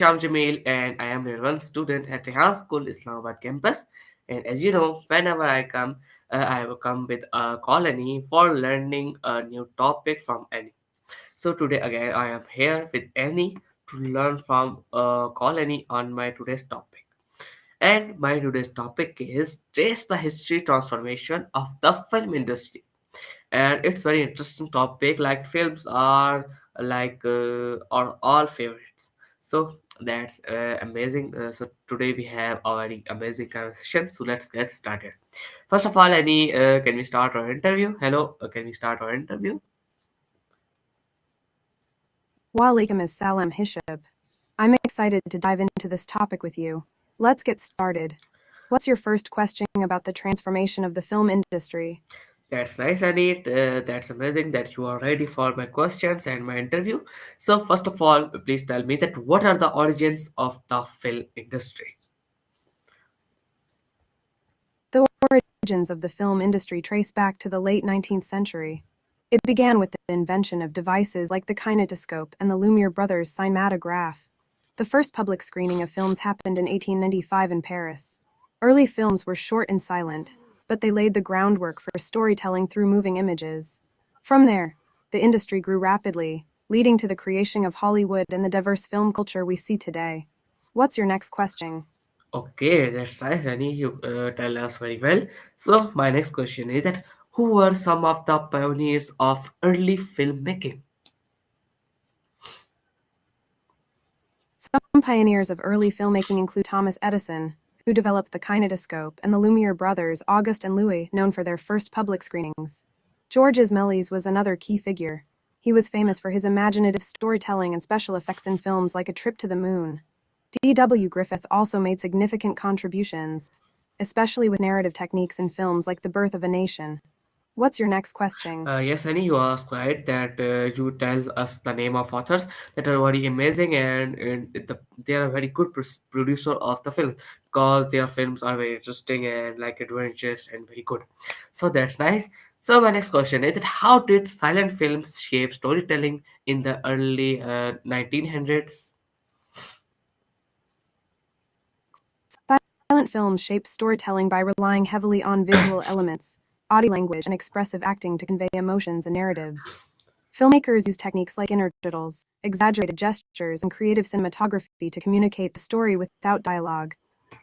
Sham Jamil, and I am a one student at Rehan School, Islamabad campus. And as you know, whenever I come, I will come with a colony for learning a new topic from any. So today again, I am here with Annie to learn from a colony on my today's topic. And my today's topic is trace the history transformation of the film industry. And it's very interesting topic. Like films are are all favorites. So that's amazing. So today we have a very amazing conversation. So let's get started. First of all, Annie, can we start our interview? Hello, can we start our interview? Walaikum assalam Hishab. I'm excited to dive into this topic with you. Let's get started. What's your first question about the transformation of the film industry? That's nice, Anit. That's amazing that you are ready for my questions and my interview. So, first of all, please tell me that what are the origins of the film industry? The origins of the film industry trace back to the late 19th century. It began with the invention of devices like the kinetoscope and the Lumiere brothers' cinematograph. The first public screening of films happened in 1895 in Paris. Early films were short and silent, but they laid the groundwork for storytelling through moving images. From there, the industry grew rapidly, leading to the creation of Hollywood and the diverse film culture we see today. What's your next question? Okay, that's nice, Annie. You tell us very well. So, my next question is that who were some of the pioneers of early filmmaking? Some pioneers of early filmmaking include Thomas Edison, who developed the kinetoscope, and the Lumiere brothers, Auguste and Louis, known for their first public screenings. Georges Méliès was another key figure. He was famous for his imaginative storytelling and special effects in films like A Trip to the Moon. D.W. Griffith also made significant contributions, especially with narrative techniques in films like The Birth of a Nation. What's your next question? Yes, Annie, you asked right that you tell us the name of authors that are very amazing and they are very good producer of the film because their films are very interesting and like adventurous and very good. So that's nice. So my next question is that how did silent films shape storytelling in the early 1900s? Silent films shape storytelling by relying heavily on visual elements, body language, and expressive acting to convey emotions and narratives. Filmmakers use techniques like intertitles, exaggerated gestures, and creative cinematography to communicate the story without dialogue.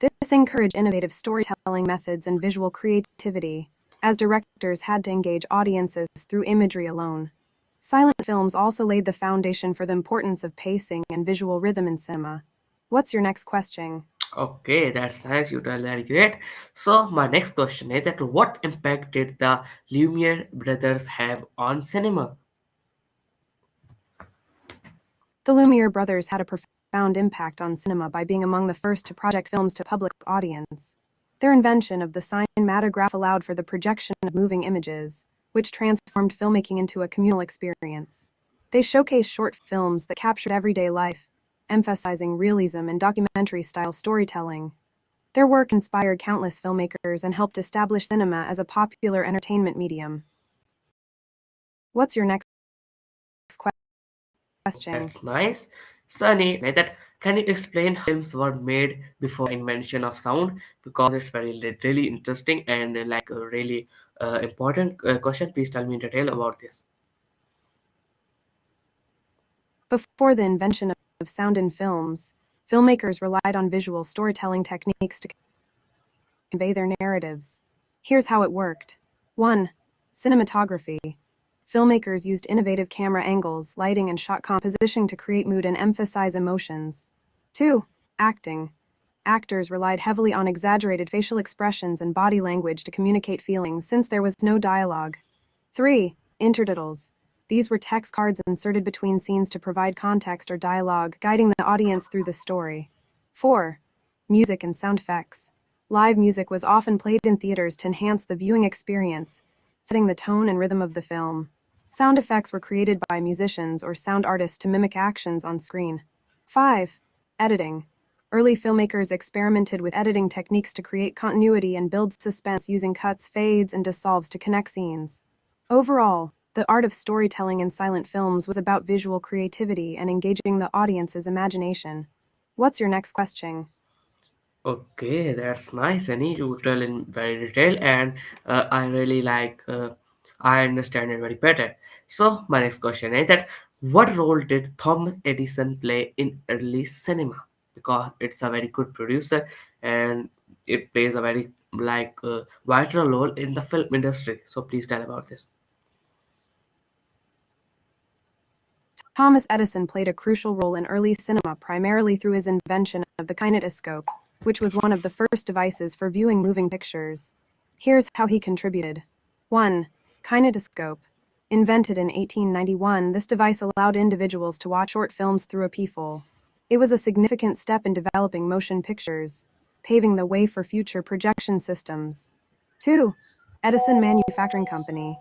This encouraged innovative storytelling methods and visual creativity, as directors had to engage audiences through imagery alone. Silent films also laid the foundation for the importance of pacing and visual rhythm in cinema. What's your next question? Okay, that's nice. You tell very great. So my next question is that what impact did the Lumiere brothers have on cinema? The Lumiere brothers had a profound impact on cinema by being among the first to project films to public audience. Their invention of the cinematograph allowed for the projection of moving images, which transformed filmmaking into a communal experience. They showcased short films that captured everyday life, emphasizing realism and documentary-style storytelling. Their work inspired countless filmmakers and helped establish cinema as a popular entertainment medium. What's your next question? That's nice. Sunny, like that, can you explain how films were made before the invention of sound? Because it's really interesting and like a really important question. Please tell me in detail about this. Before the invention of sound in films, filmmakers relied on visual storytelling techniques to convey their narratives. Here's how it worked. 1. Cinematography. Filmmakers used innovative camera angles, lighting, and shot composition to create mood and emphasize emotions. 2. Acting. Actors relied heavily on exaggerated facial expressions and body language to communicate feelings since there was no dialogue. 3. Intertitles. These were text cards inserted between scenes to provide context or dialogue, guiding the audience through the story. 4. Music and sound effects. Live music was often played in theaters to enhance the viewing experience, setting the tone and rhythm of the film. Sound effects were created by musicians or sound artists to mimic actions on screen. 5. Editing. Early filmmakers experimented with editing techniques to create continuity and build suspense using cuts, fades, and dissolves to connect scenes. Overall, the art of storytelling in silent films was about visual creativity and engaging the audience's imagination. What's your next question? Okay, that's nice, Annie. You tell in very detail, and I really like. I understand it very better. So my next question is that what role did Thomas Edison play in early cinema? Because it's a very good producer, and it plays a very vital role in the film industry. So please tell about this. Thomas Edison played a crucial role in early cinema primarily through his invention of the kinetoscope, which was one of the first devices for viewing moving pictures. Here's how he contributed. 1. Kinetoscope. Invented in 1891, this device allowed individuals to watch short films through a peephole. It was a significant step in developing motion pictures, paving the way for future projection systems. 2. Edison Manufacturing Company.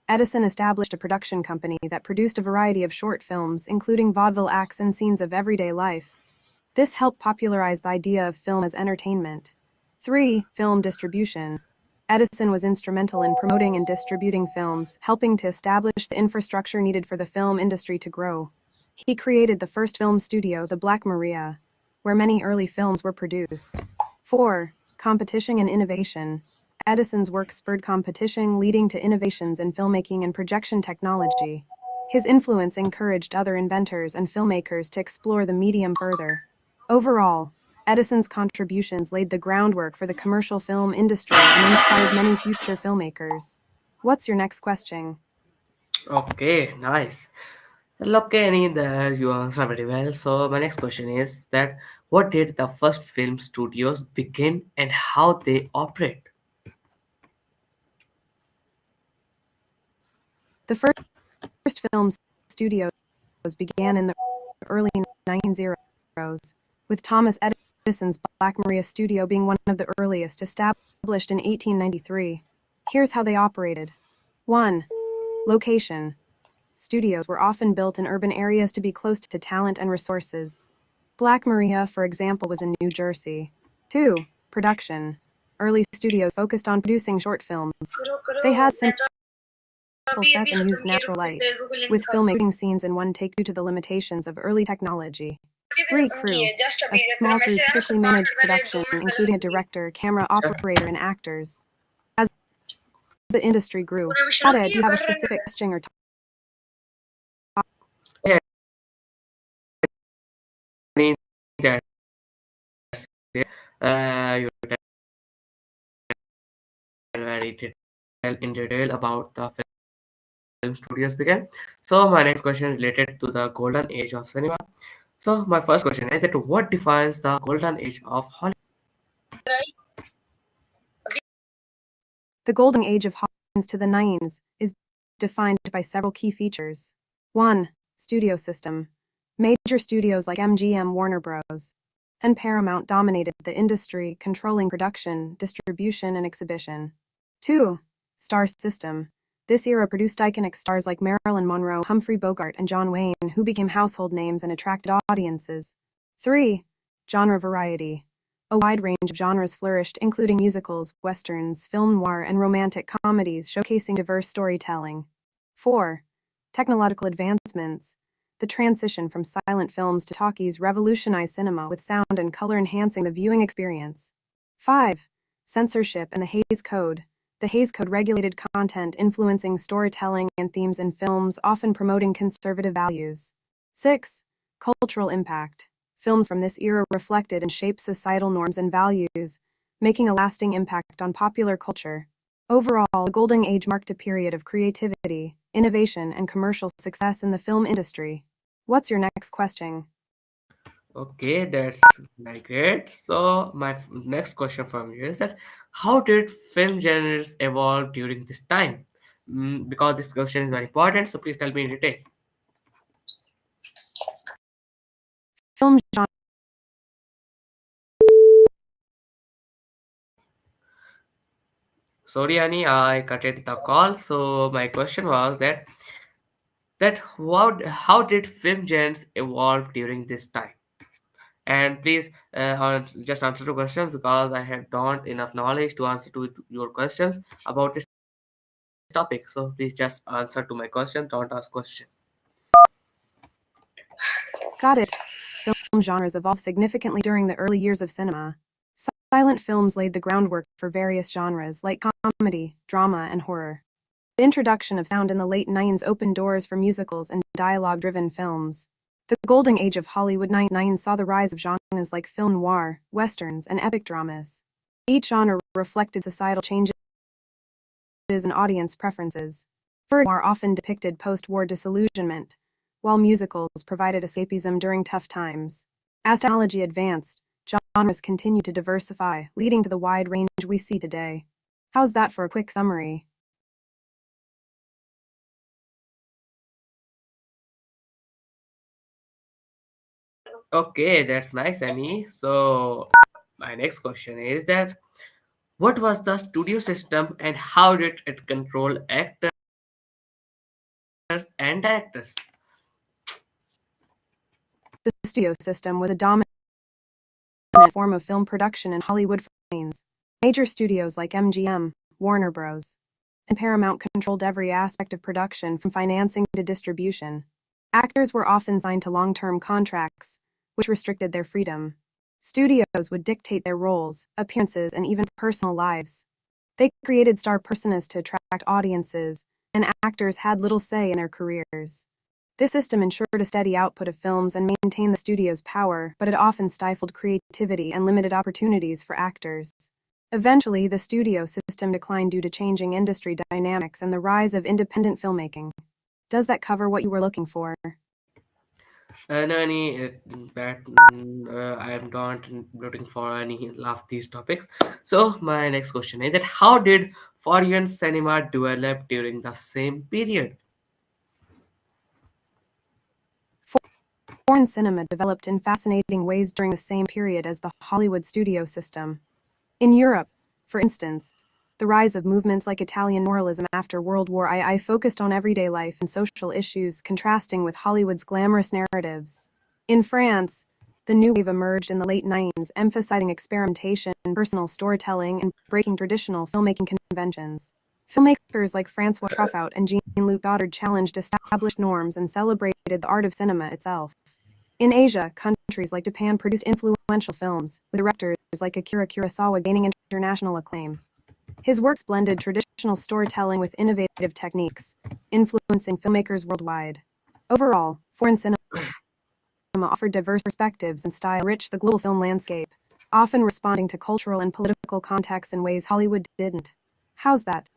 Edison established a production company that produced a variety of short films, including vaudeville acts and scenes of everyday life. This helped popularize the idea of film as entertainment. 3. Film distribution. Edison was instrumental in promoting and distributing films, helping to establish the infrastructure needed for the film industry to grow. He created the first film studio, the Black Maria, where many early films were produced. 4. Competition and innovation. Edison's work spurred competition, leading to innovations in filmmaking and projection technology. His influence encouraged other inventors and filmmakers to explore the medium further. Overall, Edison's contributions laid the groundwork for the commercial film industry and inspired many future filmmakers. What's your next question? Okay, nice. Okay, Annie, there you answer very well. So my next question is that what did the first film studios begin and how they operate? The first film studios began in the early 1900s, with Thomas Edison's Black Maria studio being one of the earliest, established in 1893. Here's how they operated. 1. Location. Studios were often built in urban areas to be close to talent and resources. Black Maria, for example, was in New Jersey. 2. Production. Early studios focused on producing short films. They had simple sets and used natural light, with filmmaking scenes in one take due to the limitations of early technology. 3. Crew. A small crew typically managed production, including a director, camera operator, and actors. As the industry grew, Kata, do you have a specific question or Yeah, Annie, that's it. You tell very in detail about the film studios began. So my next question is related to the golden age of cinema. So my first question is that what defines the golden age of Hollywood? The golden age of Hollywood to the 90s is defined by several key features. 1. Studio system. Major studios like MGM, Warner Bros., and Paramount dominated the industry, controlling production, distribution, and exhibition. 2. Star system. This era produced iconic stars like Marilyn Monroe, Humphrey Bogart, and John Wayne, who became household names and attracted audiences. 3. Genre variety. A wide range of genres flourished, including musicals, westerns, film noir, and romantic comedies, showcasing diverse storytelling. 4. Technological advancements. The transition from silent films to talkies revolutionized cinema with sound and color enhancing the viewing experience. 5. Censorship and the Hays Code. The Hays Code regulated content influencing storytelling and themes in films, often promoting conservative values. 6. Cultural impact. Films from this era reflected and shaped societal norms and values, making a lasting impact on popular culture. Overall, the Golden Age marked a period of creativity, innovation, and commercial success in the film industry. What's your next question? Okay, that's like great. So my next question from you is that how did film genres evolve during this time? Because this question is very important, so please tell me in detail. Film genre. Sorry, Annie, I cut it the call. So my question was that how did film genres evolve during this time? And please just answer the questions because I have not enough knowledge to answer to your questions about this topic. So please just answer to my question. Don't ask question. Got it. Film genres evolved significantly during the early years of cinema. Silent films laid the groundwork for various genres like comedy, drama, and horror. The introduction of sound in the late 90s opened doors for musicals and dialogue-driven films. The golden age of Hollywood 90s saw the rise of genres like film noir, westerns, and epic dramas. Each genre reflected societal changes and audience preferences. Noir often depicted post-war disillusionment, while musicals provided escapism during tough times. As technology advanced, genres continued to diversify, leading to the wide range we see today. How's that for a quick summary? Okay, that's nice, Annie. So, my next question is that what was the studio system and how did it control actors and directors? The studio system was a dominant form of film production in Hollywood frames. Major studios like MGM, Warner Bros., and Paramount controlled every aspect of production from financing to distribution. Actors were often signed to long-term contracts, which restricted their freedom. Studios would dictate their roles, appearances, and even personal lives. They created star personas to attract audiences, and actors had little say in their careers. This system ensured a steady output of films and maintained the studio's power, but it often stifled creativity and limited opportunities for actors. Eventually, the studio system declined due to changing industry dynamics and the rise of independent filmmaking. Does that cover what you were looking for? No, any bad. I am not looking for any of these topics. So my next question is that how did foreign cinema develop during the same period? Foreign cinema developed in fascinating ways during the same period as the Hollywood studio system. In Europe, for instance, the rise of movements like Italian moralism after World War II focused on everyday life and social issues, contrasting with Hollywood's glamorous narratives. In France, the new wave emerged in the late 90s, emphasizing experimentation, personal storytelling, and breaking traditional filmmaking conventions. Filmmakers like Francois Truffaut and Jean-Luc Godard challenged established norms and celebrated the art of cinema itself. In Asia, countries like Japan produced influential films, with directors like Akira Kurosawa gaining international acclaim. His works blended traditional storytelling with innovative techniques, influencing filmmakers worldwide. Overall, foreign cinema offered diverse perspectives and style enriched the global film landscape, often responding to cultural and political contexts in ways Hollywood didn't. How's that?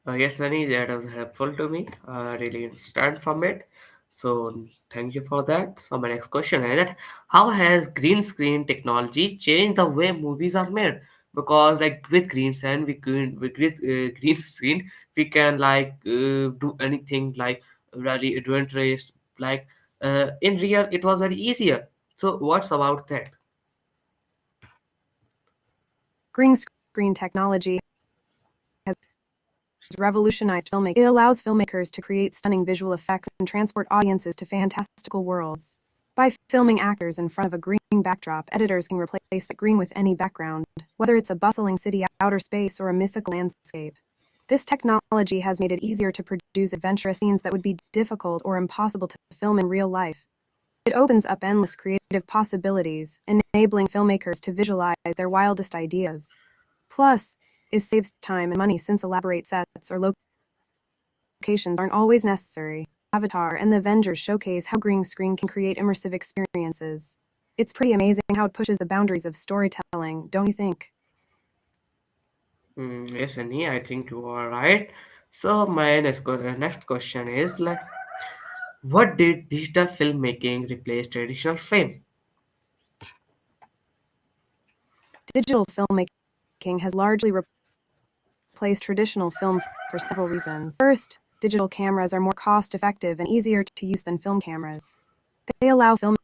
Yes, Sunny, that was helpful to me. I really understand from it. So thank you for that. So my next question is that how has green screen technology changed the way movies are made? Because like with green screen, green screen, we can like do anything like really adventurous. Like in real, it was very easier. So what's about that? Green screen technology has revolutionized filmmaking. It allows filmmakers to create stunning visual effects and transport audiences to fantastical worlds. By filming actors in front of a green backdrop, editors can replace that green with any background, whether it's a bustling city, outer space, or a mythical landscape. This technology has made it easier to produce adventurous scenes that would be difficult or impossible to film in real life. It opens up endless creative possibilities, enabling filmmakers to visualize their wildest ideas. Plus, it saves time and money since elaborate sets or locations aren't always necessary. Avatar and the Avengers showcase how green screen can create immersive experiences. It's pretty amazing how it pushes the boundaries of storytelling, don't you think? Yes, Annie, I think you are right. So my next question is like, what did digital filmmaking replace traditional film? Digital filmmaking has largely replaced traditional film for several reasons. First, digital cameras are more cost effective and easier to use than film cameras. They allow film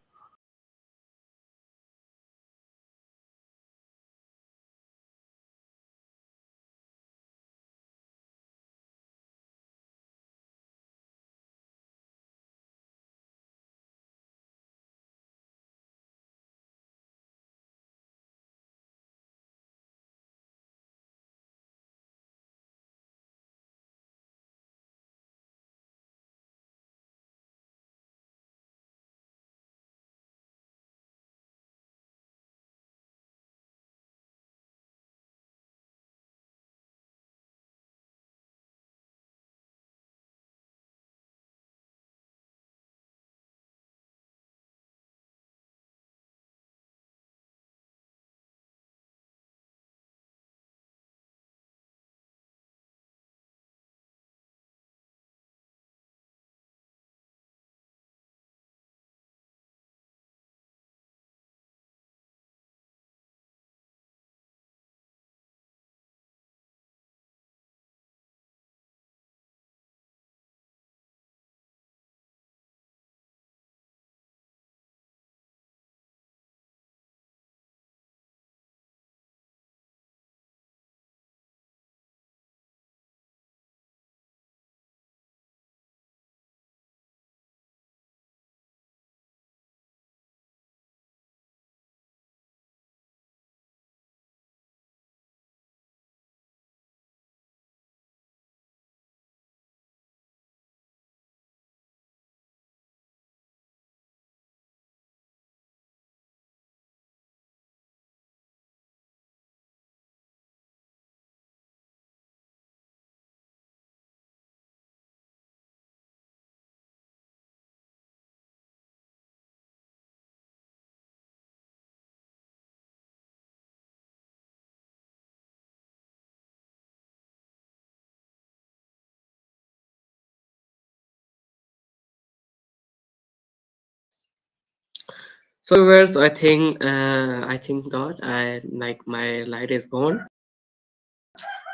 So viewers, I think not. I like my light is gone,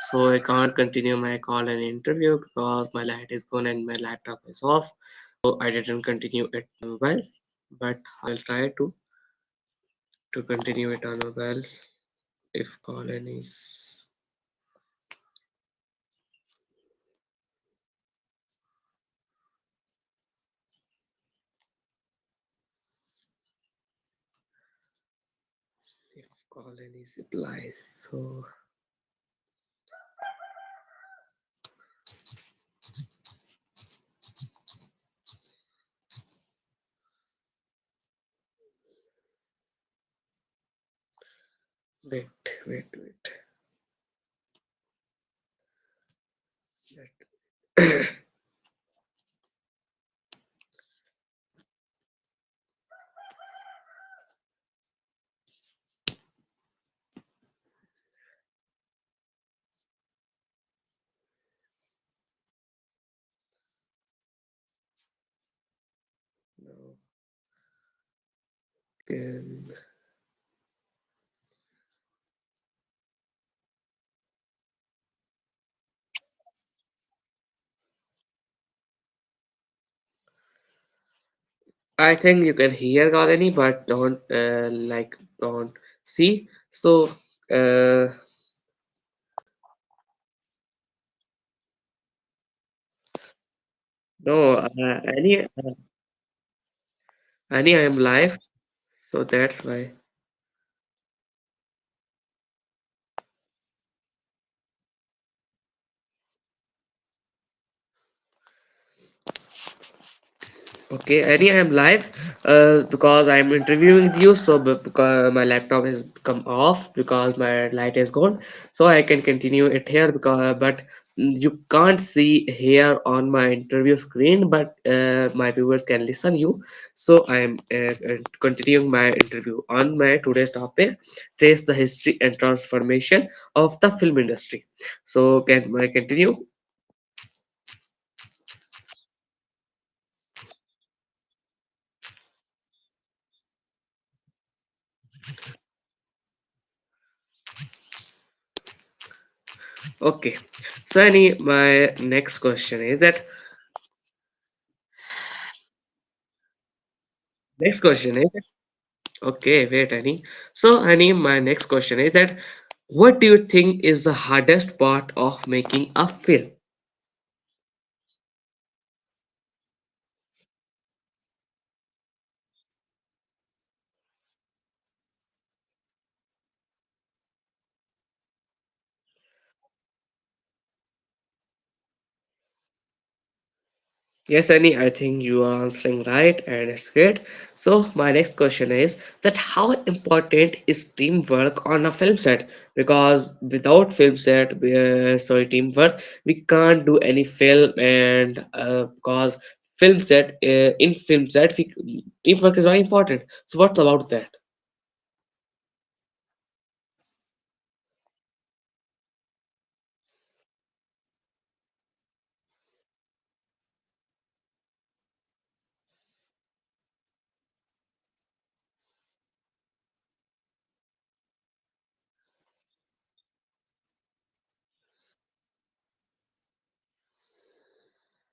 so I can't continue my call and interview because my light is gone and my laptop is off. So I didn't continue it on mobile, but I'll try to continue it on mobile if Colin is. If Colin is replies, so wait, wait, wait. No, can I think you can hear Colony, but don't see. So uh, no, Annie, I am live, so that's why. Okay, Annie, I am live because I'm interviewing with you. So because my laptop has come off because my light is gone, so I can continue it here because but you can't see here on my interview screen, but my viewers can listen you. So I am continuing my interview on my today's topic: trace the history and transformation of the film industry. So can I continue? Okay. So Annie, my next question is that next question is okay, wait, Annie. So, Annie, my next question is that what do you think is the hardest part of making a film? Yes, Annie, I think you are answering right, and it's great. So, my next question is that how important is teamwork on a film set? Because without film set, teamwork, we can't do any film, and because in film set, teamwork is very important. So, what's about that?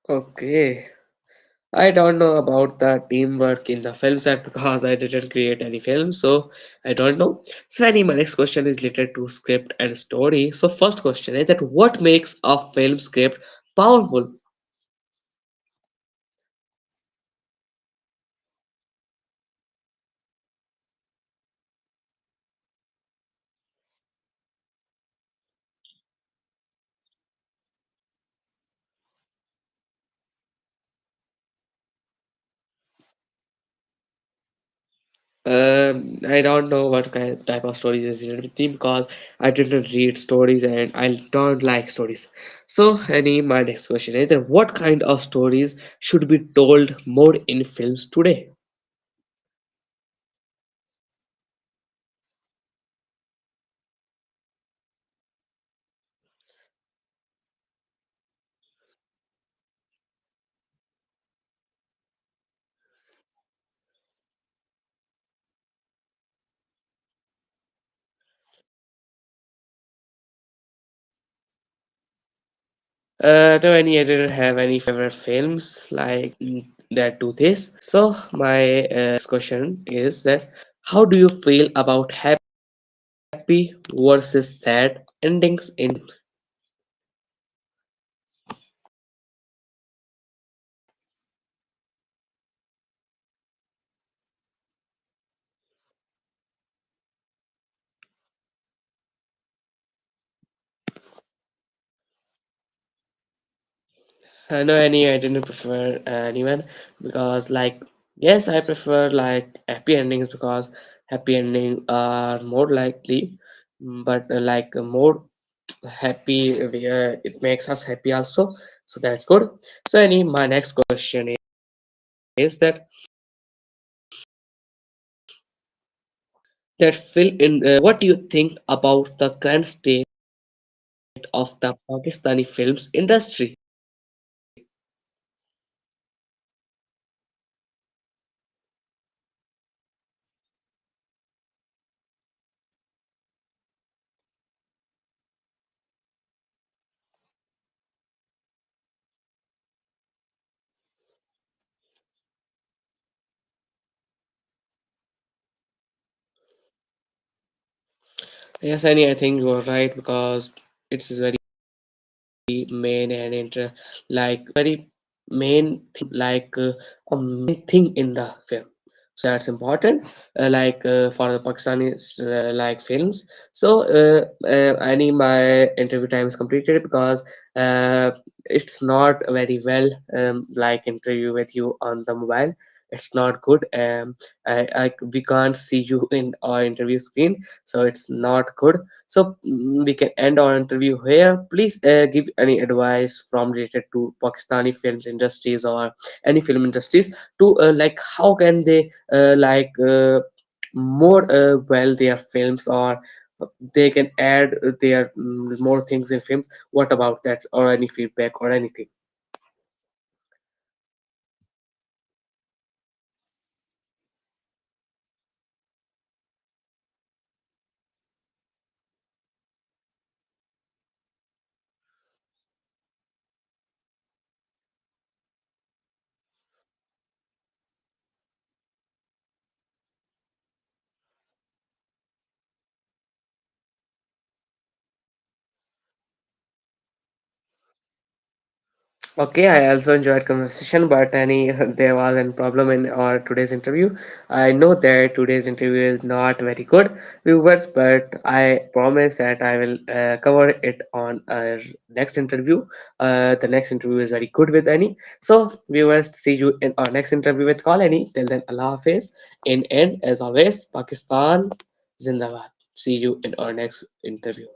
Okay. I don't know about the teamwork in the film set because I didn't create any film, so I don't know. So, any my next question is related to script and story. So, first question is that what makes a film script powerful? I don't know what kind type of stories is related with team because I didn't read stories and I don't like stories. So, any my next question is that what kind of stories should be told more in films today? No, any I didn't have any favorite films like that do this. So my next question is that how do you feel about happy versus sad endings in films? No, any I didn't prefer anyone because like yes, I prefer like happy endings because happy ending are more likely, but more happy it makes us happy also, so that's good. So any my next question is that fill in what do you think about the current state of the Pakistani films industry? Yes, Annie, I think you are right because it's very main and like very main a main thing in the film, so that's important for the Pakistani films. So Annie, my interview time is completed because uh, it's not very well interview with you on the mobile. It's not good. We can't see you in our interview screen, so it's not good. So we can end our interview here. Please give any advice from related to Pakistani films industries or any film industries to how can they more well their films, or they can add their more things in films. What about that, or any feedback or anything? Okay, I also enjoyed conversation, but any there was a problem in our today's interview. I know that today's interview is not very good, viewers, but I promise that I will cover it on our next interview. The next interview is very good with Annie. So, viewers, see you in our next interview with Call Annie. Till then, Allah Hafiz. In end, as always, Pakistan Zindabad. See you in our next interview.